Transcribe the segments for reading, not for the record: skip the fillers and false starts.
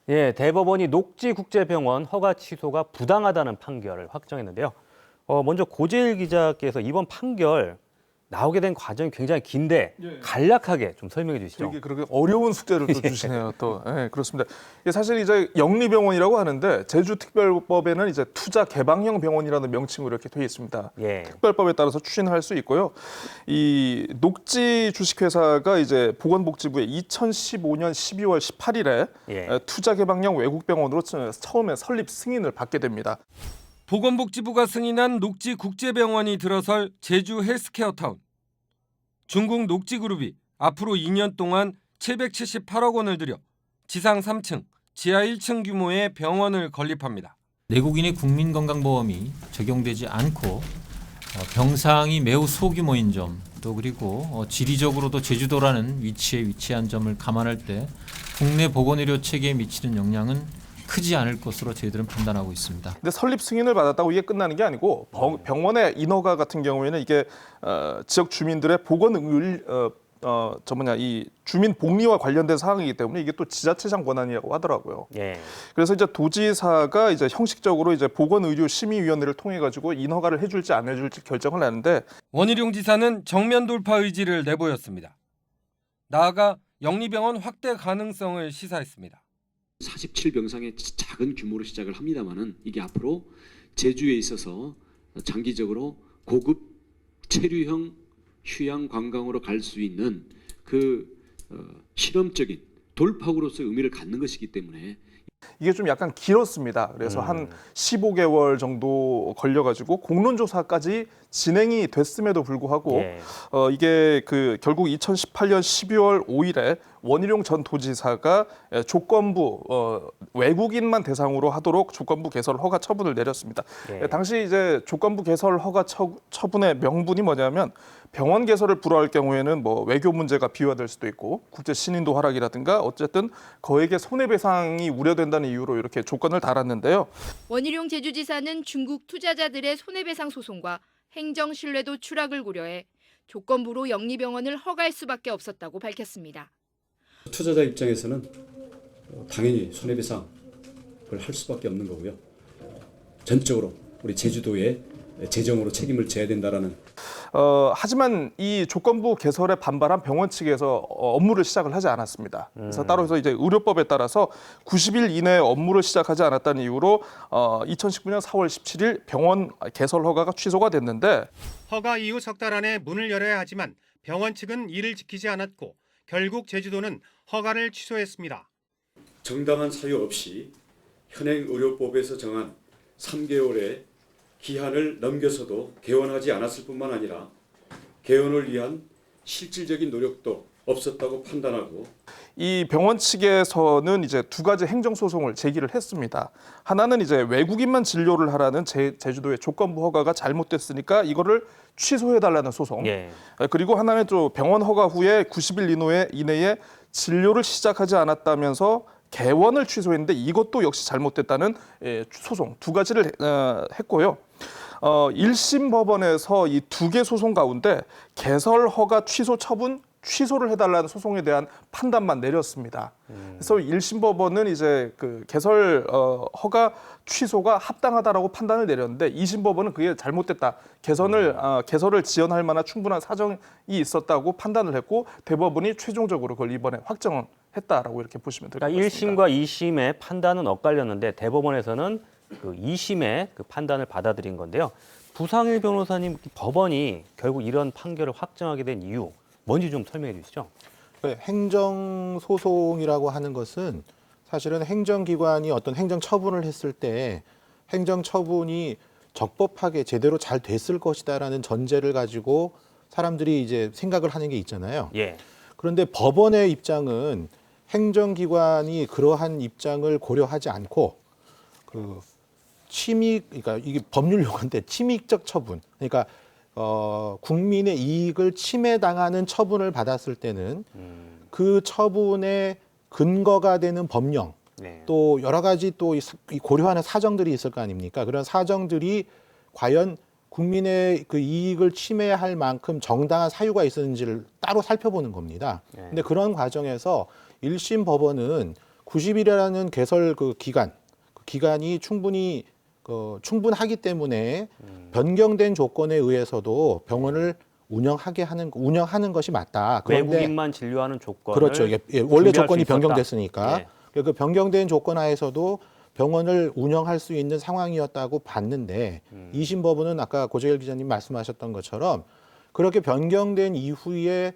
예, 대법원이 녹지국제병원 허가 취소가 부당하다는 판결을 확정했는데요. 먼저 고재일 기자께서 이번 판결 나오게 된 과정이 굉장히 긴데 간략하게 좀 설명해 주시죠. 되게 그렇게 어려운 숙제를 또 주시네요. 또 그렇습니다. 이게 사실 이제 영리병원이라고 하는데 제주특별법에는 이제 투자 개방형 병원이라는 명칭으로 이렇게 되어 있습니다. 예. 특별법에 따라서 추진할 수 있고요. 이 녹지 주식회사가 이제 보건복지부에 2015년 12월 18일에 예. 투자 개방형 외국병원으로 처음에 설립 승인을 받게 됩니다. 보건복지부가 승인한 녹지국제병원이 들어설 제주 헬스케어타운. 중국 녹지그룹이 앞으로 2년 동안 778억 원을 들여 지상 3층, 지하 1층 규모의 병원을 건립합니다. 내국인의 국민건강보험이 적용되지 않고 병상이 매우 소규모인 점, 또 그리고 지리적으로도 제주도라는 위치에 위치한 점을 감안할 때 국내 보건의료 체계에 미치는 영향은 크지 않을 것으로 저희들은 판단하고 있습니다. 근데 설립 승인을 받았다고 이게 끝나는 게 아니고 병원의 인허가 같은 경우에는 이게 지역 주민들의 이 주민 복리와 관련된 사항이기 때문에 이게 또 지자체장 권한이라고 하더라고요. 예. 그래서 이제 도지사가 이제 형식적으로 이제 보건의료심의위원회를 통해 가지고 인허가를 해줄지 안 해줄지 결정을 하는데 원희룡 지사는 정면 돌파 의지를 내보였습니다. 나아가 영리병원 확대 가능성을 시사했습니다. 47병상의 작은 규모로 시작을 합니다만은 이게 앞으로 제주에 있어서 장기적으로 고급 체류형 휴양 관광으로 갈 수 있는 그 실험적인 돌파구로서의 의미를 갖는 것이기 때문에 이게 좀 약간 길었습니다. 그래서 한 15개월 정도 걸려가지고 공론조사까지 진행이 됐음에도 불구하고 예. 이게 결국 2018년 12월 5일에 원희룡 전 도지사가 조건부 외국인만 대상으로 하도록 조건부 개설 허가 처분을 내렸습니다. 예. 당시 이제 조건부 개설 허가 처분의 명분이 뭐냐면 병원 개설을 불허할 경우에는 뭐 외교 문제가 비화될 수도 있고 국제 신인도 하락이라든가 어쨌든 거액의 손해배상이 우려된다는 이유로 이렇게 조건을 달았는데요. 원희룡 제주지사는 중국 투자자들의 손해배상 소송과 행정 신뢰도 추락을 고려해 조건부로 영리병원을 허가할 수밖에 없었다고 밝혔습니다. 투자자 입장에서는 당연히 손해배상을 할 수밖에 없는 거고요. 전적으로 우리 제주도의 재정으로 책임을 져야 된다라는. 하지만 이 조건부 개설에 반발한 병원 측에서 업무를 시작을 하지 않았습니다. 그래서 따로 해서 이제 의료법에 따라서 90일 이내에 업무를 시작하지 않았다는 이유로 2019년 4월 17일 병원 개설 허가가 취소가 됐는데 허가 이후 석 달 안에 문을 열어야 하지만 병원 측은 이를 지키지 않았고 결국 제주도는 허가를 취소했습니다. 정당한 사유 없이 현행 의료법에서 정한 3개월의 기한을 넘겨서도 개원하지 않았을 뿐만 아니라 개원을 위한 실질적인 노력도 없었다고 판단하고 이 병원 측에서는 이제 두 가지 행정소송을 제기를 했습니다. 하나는 이제 외국인만 진료를 하라는 제주도의 조건부 허가가 잘못됐으니까 이거를 취소해달라는 소송. 예. 그리고 하나는 또 병원 허가 후에 90일 이내에 진료를 시작하지 않았다면서 개원을 취소했는데 이것도 역시 잘못됐다는 소송 두 가지를 했고요. 1심 법원에서 이 두 개 소송 가운데 개설 허가 취소 처분 취소를 해달라는 소송에 대한 판단만 내렸습니다. 그래서 1심 법원은 이제 그 개설 허가 취소가 합당하다라고 판단을 내렸는데 2심 법원은 그게 잘못됐다. 개설을 지연할 만한 충분한 사정이 있었다고 판단을 했고 대법원이 최종적으로 그걸 이번에 확정을 했다라고 이렇게 보시면 될 것 그러니까 같습니다. 1심과 2심의 판단은 엇갈렸는데 대법원에서는 그 2심의 그 판단을 받아들인 건데요. 부상일 변호사님, 법원이 결국 이런 판결을 확정하게 된 이유 뭔지 좀 설명해 주시죠. 행정소송이라고 하는 것은 사실은 행정기관이 어떤 행정처분을 했을 때 행정처분이 적법하게 제대로 잘 됐을 것이다라는 전제를 가지고 사람들이 이제 생각을 하는 게 있잖아요. 예. 그런데 법원의 입장은 행정기관이 그러한 입장을 고려하지 않고 그러니까 이게 법률 용어인데 침익적 처분, 그러니까 국민의 이익을 침해당하는 처분을 받았을 때는 그 처분의 근거가 되는 법령, 네. 또 여러 가지 또 고려하는 사정들이 있을 거 아닙니까? 그런 사정들이 과연 국민의 그 이익을 침해할 만큼 정당한 사유가 있었는지를 따로 살펴보는 겁니다. 네. 근데 그런 과정에서 1심 법원은 90일이라는 개설 그 기간이 충분하기 때문에 변경된 조건에 의해서도 병원을 운영하는 것이 맞다. 그런데 외국인만 진료하는 조건을 그렇죠. 원래 준비할 조건이 수 있었다. 변경됐으니까 예. 그 변경된 조건 하에서도 병원을 운영할 수 있는 상황이었다고 봤는데 2심 법원은 아까 고재일 기자님 말씀하셨던 것처럼 그렇게 변경된 이후에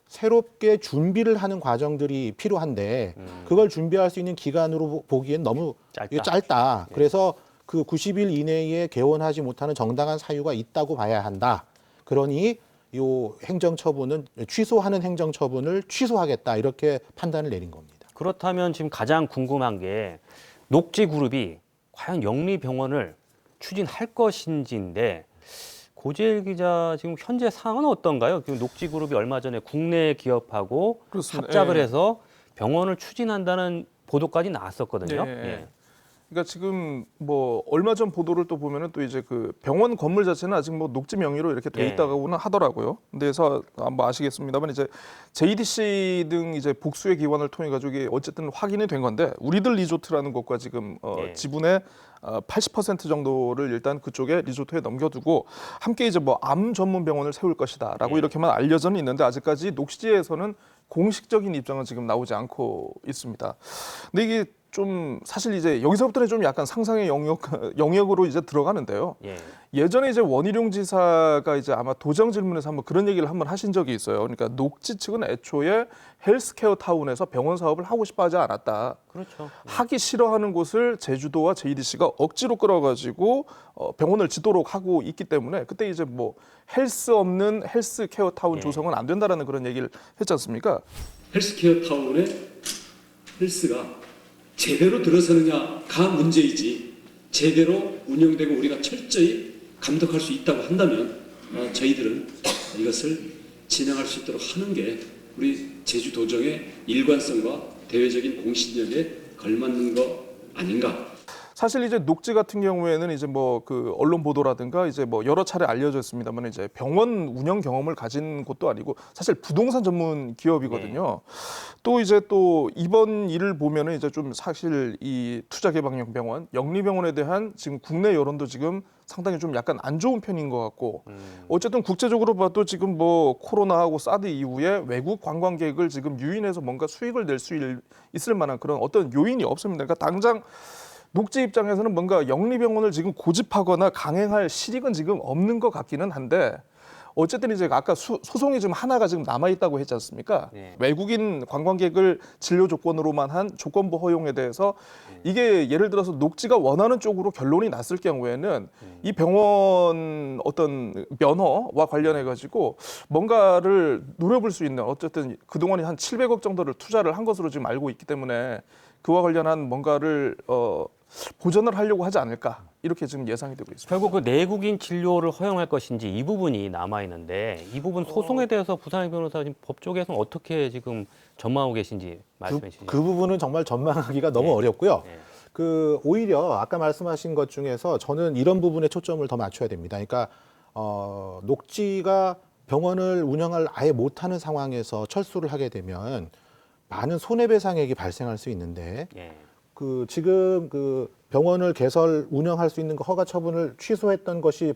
새롭게 준비를 하는 과정들이 필요한데 그걸 준비할 수 있는 기간으로 보기엔 너무 짧다. 예. 그래서 그 90일 이내에 개원하지 못하는 정당한 사유가 있다고 봐야 한다. 그러니 요 행정처분은 취소하는 행정처분을 취소하겠다 이렇게 판단을 내린 겁니다. 그렇다면 지금 가장 궁금한 게 녹지그룹이 과연 영리병원을 추진할 것인지인데 고재일 기자 지금 현재 상황은 어떤가요? 지금 녹지그룹이 얼마 전에 국내 기업하고 그렇습니다. 합작을 예. 해서 병원을 추진한다는 보도까지 나왔었거든요. 예. 예. 그러니까 지금 뭐 얼마 전 보도를 또 보면은 또 이제 그 병원 건물 자체는 아직 뭐 녹지 명의로 이렇게 돼 예. 있다고는 하더라고요. 근데서 뭐 아시겠습니다만 이제 JDC 등 이제 복수의 기관을 통해 가지고 이게 어쨌든 확인이 된 건데 우리들 리조트라는 곳과 지금 예. 지분의 80% 정도를 일단 그쪽에 리조트에 넘겨두고 함께 이제 뭐 암 전문 병원을 세울 것이다라고 예. 이렇게만 알려져는 있는데 아직까지 녹지에서는 공식적인 입장은 지금 나오지 않고 있습니다. 근데 이게 좀 사실 이제 여기서부터는 좀 약간 상상의 영역으로 이제 들어가는데요. 예. 예전에 이제 원희룡 지사가 이제 아마 도정 질문에서 한번 그런 얘기를 한번 하신 적이 있어요. 그러니까 녹지 측은 애초에 헬스케어 타운에서 병원 사업을 하고 싶어 하지 않았다. 그렇죠. 하기 싫어하는 곳을 제주도와 JDC가 억지로 끌어가지고 병원을 짓도록 하고 있기 때문에 그때 이제 뭐 헬스 없는 헬스케어 타운 예. 조성은 안 된다라는 그런 얘기를 했지 않습니까? 헬스케어 타운의 헬스가 제대로 들어서느냐가 문제이지 제대로 운영되고 우리가 철저히 감독할 수 있다고 한다면 저희들은 이것을 진행할 수 있도록 하는 게 우리 제주도정의 일관성과 대외적인 공신력에 걸맞는 거 아닌가. 사실 이제 녹지 같은 경우에는 이제 뭐 그 언론 보도라든가 이제 뭐 여러 차례 알려져 있습니다만 이제 병원 운영 경험을 가진 곳도 아니고 사실 부동산 전문 기업이거든요. 또 이제 또 이번 일을 보면은 이제 좀 사실 이 투자개방형 병원, 영리병원에 대한 지금 국내 여론도 지금 상당히 좀 약간 안 좋은 편인 것 같고 어쨌든 국제적으로 봐도 지금 뭐 코로나하고 사드 이후에 외국 관광객을 지금 유인해서 뭔가 수익을 낼 수 있을 만한 그런 어떤 요인이 없습니다. 그러니까 당장 녹지 입장에서는 뭔가 영리병원을 지금 고집하거나 강행할 실익은 지금 없는 것 같기는 한데 어쨌든 이제 아까 소송이 지금 하나가 지금 남아 있다고 했지 않습니까? 네. 외국인 관광객을 진료 조건으로만 한 조건부 허용에 대해서 이게 예를 들어서 녹지가 원하는 쪽으로 결론이 났을 경우에는 이 병원 어떤 면허와 관련해 가지고 뭔가를 노려볼 수 있는 어쨌든 그동안에 한 700억 정도를 투자를 한 것으로 지금 알고 있기 때문에 그와 관련한 뭔가를 보전을 하려고 하지 않을까 이렇게 지금 예상이 되고 있습니다. 결국 그 내국인 진료를 허용할 것인지 이 부분이 남아 있는데 이 부분 소송에 대해서 부산의 변호사님 법조계에서는 어떻게 지금 전망하고 계신지 말씀해 주시죠. 그 부분은 정말 전망하기가 너무 네. 어렵고요. 네. 그 오히려 아까 말씀하신 것 중에서 저는 이런 부분에 초점을 더 맞춰야 됩니다. 그러니까 녹지가 병원을 운영을 아예 못하는 상황에서 철수를 하게 되면 많은 손해배상액이 발생할 수 있는데 예. 그 지금 그 병원을 개설 운영할 수 있는 그 허가 처분을 취소했던 것이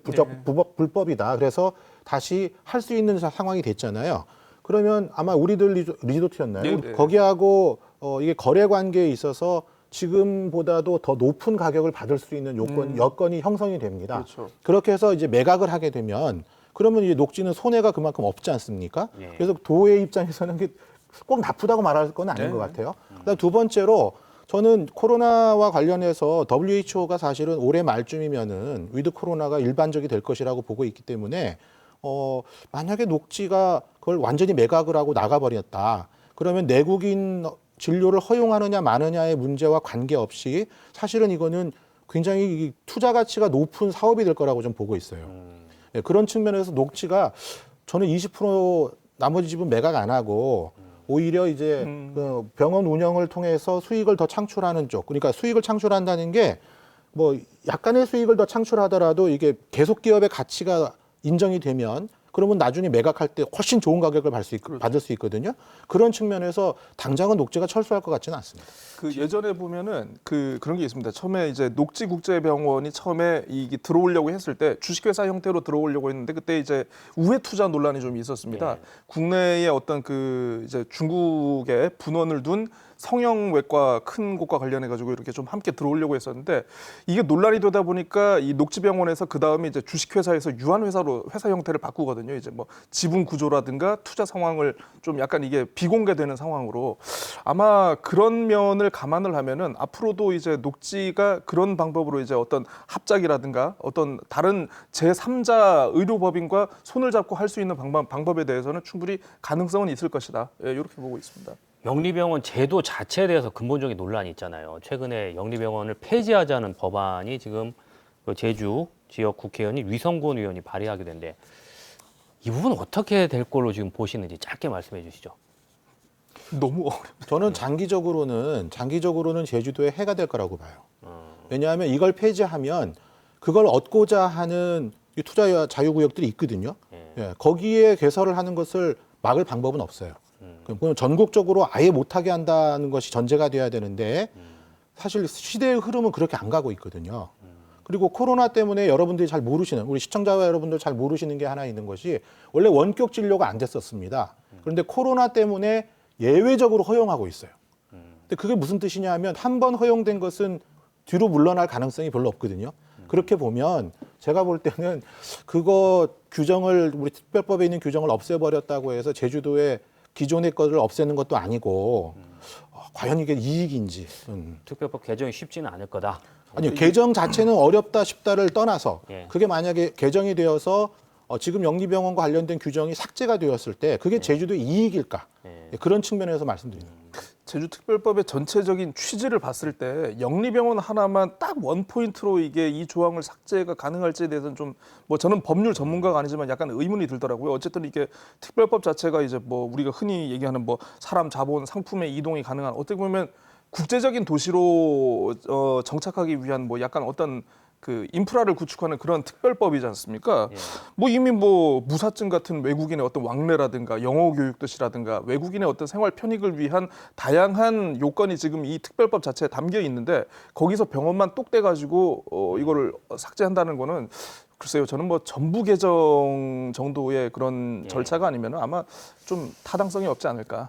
불법이다. 그래서 다시 할 수 있는 상황이 됐잖아요. 그러면 아마 우리들 리조트였나요? 네, 네. 거기하고 이게 거래 관계에 있어서 지금보다도 더 높은 가격을 받을 수 있는 여건이 형성이 됩니다. 그렇죠. 그렇게 해서 이제 매각을 하게 되면 그러면 이제 녹지는 손해가 그만큼 없지 않습니까? 예. 그래서 도의 입장에서는 꼭 나쁘다고 말할 건 아닌 네. 것 같아요. 그다음 두 번째로 저는 코로나와 관련해서 WHO가 사실은 올해 말쯤이면은 위드 코로나가 일반적이 될 것이라고 보고 있기 때문에 만약에 녹지가 그걸 완전히 매각을 하고 나가버렸다. 그러면 내국인 진료를 허용하느냐 마느냐의 문제와 관계없이 사실은 이거는 굉장히 투자 가치가 높은 사업이 될 거라고 좀 보고 있어요. 네, 그런 측면에서 녹지가 저는 20% 나머지 집은 매각 안 하고 오히려 이제 그 병원 운영을 통해서 수익을 더 창출하는 쪽. 그러니까 수익을 창출한다는 게 뭐 약간의 수익을 더 창출하더라도 이게 계속 기업의 가치가 인정이 되면 그러면 나중에 매각할 때 훨씬 좋은 가격을 받을 수 있거든요. 그런 측면에서 당장은 녹지가 철수할 것 같지는 않습니다. 그 예전에 보면은 그런 게 있습니다. 처음에 이제 녹지국제병원이 처음에 이게 들어오려고 했을 때 주식회사 형태로 들어오려고 했는데 그때 이제 우회 투자 논란이 좀 있었습니다. 예. 국내에 어떤 그 이제 중국에 분원을 둔 성형외과 큰 곳과 관련해 가지고 이렇게 좀 함께 들어오려고 했었는데 이게 논란이 되다 보니까 이 녹지병원에서 그 다음에 이제 주식회사에서 유한회사로 회사 형태를 바꾸거든요. 이제 뭐 지분 구조라든가 투자 상황을 좀 약간 이게 비공개되는 상황으로 아마 그런 면을 감안을 하면은 앞으로도 이제 녹지가 그런 방법으로 이제 어떤 합작이라든가 어떤 다른 제3자 의료법인과 손을 잡고 할 수 있는 방법에 대해서는 충분히 가능성은 있을 것이다. 예, 이렇게 보고 있습니다. 영리병원 제도 자체에 대해서 근본적인 논란이 있잖아요. 최근에 영리병원을 폐지하자는 법안이 지금 그 제주 지역 국회의원이 위성곤 의원이 발의하게 된데 이 부분 어떻게 될 걸로 지금 보시는지 짧게 말씀해 주시죠. 너무 어려워. 저는 장기적으로는 제주도에 해가 될 거라고 봐요. 왜냐하면 이걸 폐지하면 그걸 얻고자 하는 이 투자 자유구역들이 있거든요. 예, 거기에 개설을 하는 것을 막을 방법은 없어요. 그럼 전국적으로 아예 못하게 한다는 것이 전제가 돼야 되는데 사실 시대의 흐름은 그렇게 안 가고 있거든요. 그리고 코로나 때문에 여러분들이 잘 모르시는, 우리 시청자와 여러분들 잘 모르시는 게 하나 있는 것이 원래 원격 진료가 안 됐었습니다. 그런데 코로나 때문에 예외적으로 허용하고 있어요. 근데 그게 무슨 뜻이냐 하면 한 번 허용된 것은 뒤로 물러날 가능성이 별로 없거든요. 그렇게 보면 제가 볼 때는 그거 규정을 우리 특별법에 있는 규정을 없애버렸다고 해서 제주도에 기존의 것을 없애는 것도 아니고 과연 이게 이익인지. 특별법 개정이 쉽지는 않을 거다. 아니요, 개정 자체는 어렵다 쉽다를 떠나서 예. 그게 만약에 개정이 되어서 지금 영리병원과 관련된 규정이 삭제가 되었을 때 그게 제주도의 이익일까? 예. 그런 측면에서 말씀드립니다. 제주특별법의 전체적인 취지를 봤을 때 영리병원 하나만 딱 원포인트로 이게 이 조항을 삭제가 가능할지에 대해서는 좀 뭐 저는 법률 전문가가 아니지만 약간 의문이 들더라고요. 어쨌든 이게 특별법 자체가 이제 뭐 우리가 흔히 얘기하는 뭐 사람, 자본, 상품의 이동이 가능한 어떻게 보면 국제적인 도시로 정착하기 위한 뭐 약간 어떤 그 인프라를 구축하는 그런 특별법이지 않습니까? 예. 뭐 이미 뭐 무사증 같은 외국인의 어떤 왕래라든가 영어 교육 도시라든가 외국인의 어떤 생활 편익을 위한 다양한 요건이 지금 이 특별법 자체에 담겨 있는데 거기서 병원만 똑 떼가지고 이거를 삭제한다는 거는 글쎄요, 저는 뭐 전부 개정 정도의 그런 예. 절차가 아니면 아마 좀 타당성이 없지 않을까.